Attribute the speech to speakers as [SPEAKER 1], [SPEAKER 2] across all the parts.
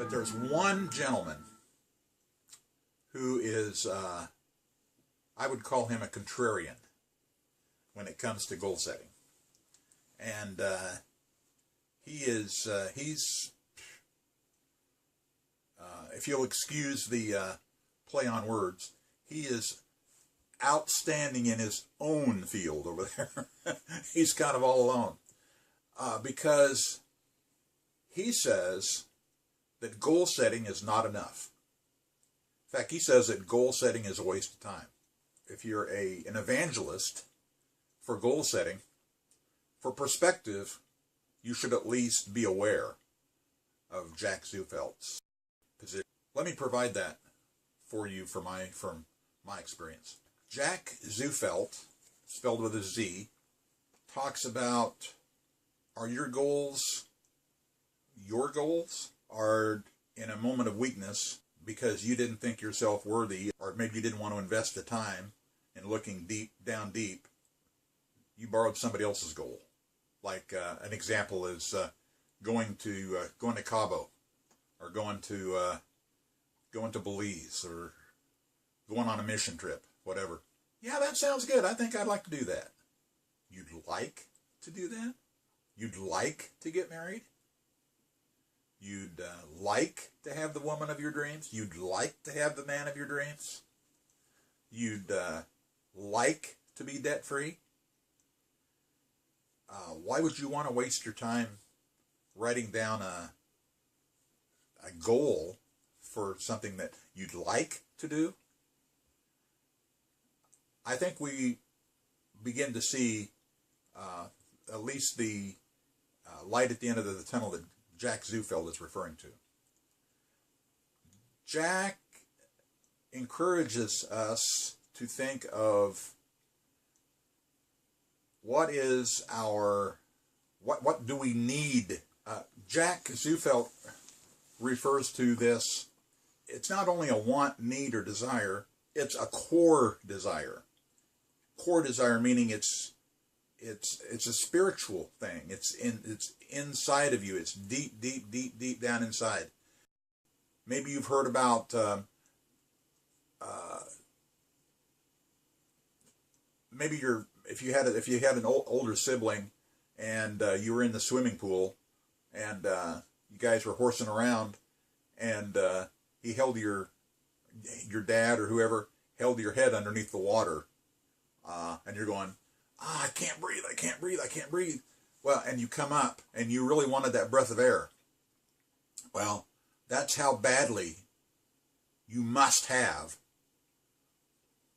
[SPEAKER 1] But there's one gentleman who is, I would call him a contrarian when it comes to goal setting. And he's, if you'll excuse the play on words, he is outstanding in his own field over there. He's kind of all alone. Because he says that goal setting is not enough. In fact, he says that goal setting is a waste of time. If you're an evangelist for goal setting, for perspective, you should at least be aware of Jack Zufelt's position. Let me provide that for you from my experience. Jack Zufelt, spelled with a Z, talks about, are your goals your goals? Are in a moment of weakness because you didn't think yourself worthy, or maybe you didn't want to invest the time in looking down deep, you borrowed somebody else's goal. Like an example is going to Cabo, or going to Belize, or going on a mission trip, whatever. Yeah, that sounds good. I think I'd like to do that. You'd like to do that? You'd like to get married? You'd like to have the woman of your dreams? You'd like to have the man of your dreams? You'd like to be debt-free? Why would you want to waste your time writing down a goal for something that you'd like to do? I think we begin to see at least the light at the end of the tunnel that Jack Zufelt is referring to. Jack encourages us to think of what is what do we need? Jack Zufelt refers to this, it's not only a want, need, or desire, it's a core desire. Core desire meaning it's a spiritual thing. It's inside of you. It's deep down inside. Maybe you've heard about maybe if you had an older sibling and you were in the swimming pool and you guys were horsing around and he held your dad or whoever held your head underneath the water and you're going, I can't breathe, I can't breathe, I can't breathe. Well, and you come up and you really wanted that breath of air. Well, that's how badly you must have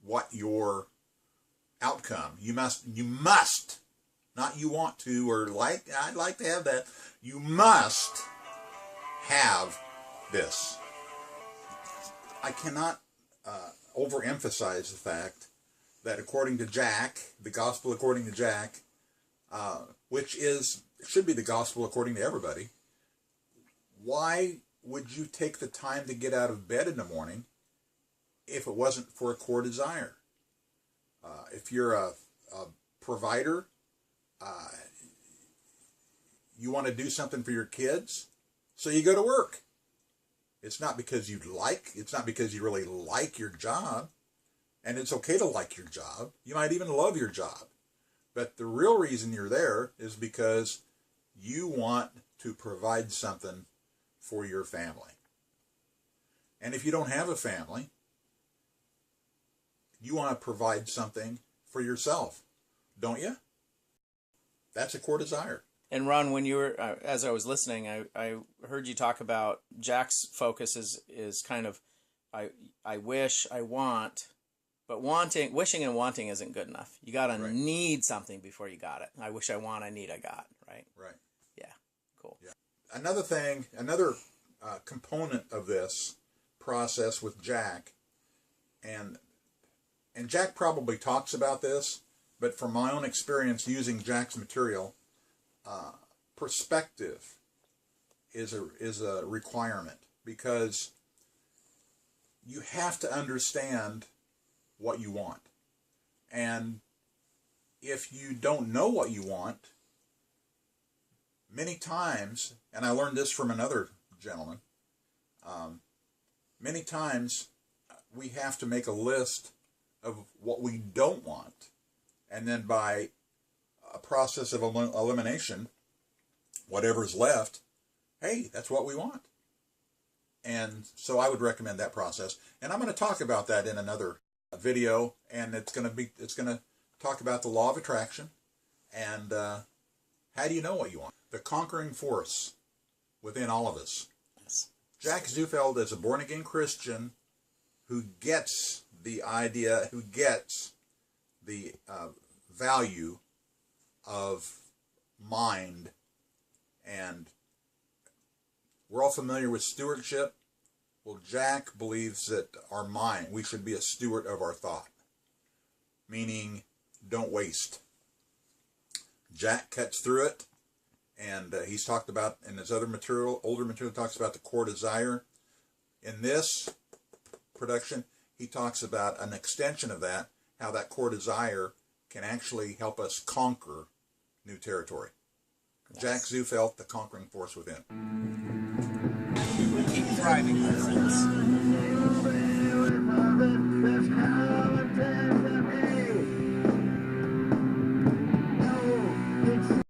[SPEAKER 1] what your outcome. You must, not you want to or like, I'd like to have that. You must have this. I cannot overemphasize the fact that according to Jack, the gospel according to Jack, which should be the gospel according to everybody, why would you take the time to get out of bed in the morning if it wasn't for a core desire? If you're a provider, you want to do something for your kids, so you go to work. It's not because it's not because you really like your job, and it's okay to like your job. You might even love your job. But the real reason you're there is because you want to provide something for your family. And if you don't have a family, you want to provide something for yourself, don't you? That's a core desire.
[SPEAKER 2] And Ron, when you were, as I was listening, I heard you talk about Jack's focus is kind of, I wish, I want, but wishing and wanting isn't good enough. You got to need something before you got it. I wish, I want, I need, I got, right?
[SPEAKER 1] Right.
[SPEAKER 2] Yeah, cool.
[SPEAKER 1] Yeah. Another component of this process with Jack, and Jack probably talks about this, but from my own experience using Jack's material, perspective is a requirement, because you have to understand what you want. And if you don't know what you want, many times, and I learned this from another gentleman, Many times we have to make a list of what we don't want, and then by a process of elimination, whatever's left, hey, that's what we want. And so I would recommend that process. And I'm going to talk about that in another video, and it's going to talk about the law of attraction and how do you know what you want? The conquering force within all of us.
[SPEAKER 2] Yes.
[SPEAKER 1] Jack Zufelt is a born-again Christian who gets the idea, who gets the value of mind. And we're all familiar with stewardship. Well, Jack believes that our mind, we should be a steward of our thought. Meaning, don't waste. Jack cuts through it, and he's talked about, in his other material, older material, talks about the core desire. In this production, he talks about an extension of that, how that core desire can actually help us conquer new territory. Yes. Jack Zufelt, The Conquering Force Within.
[SPEAKER 2] Keep thriving, my friends.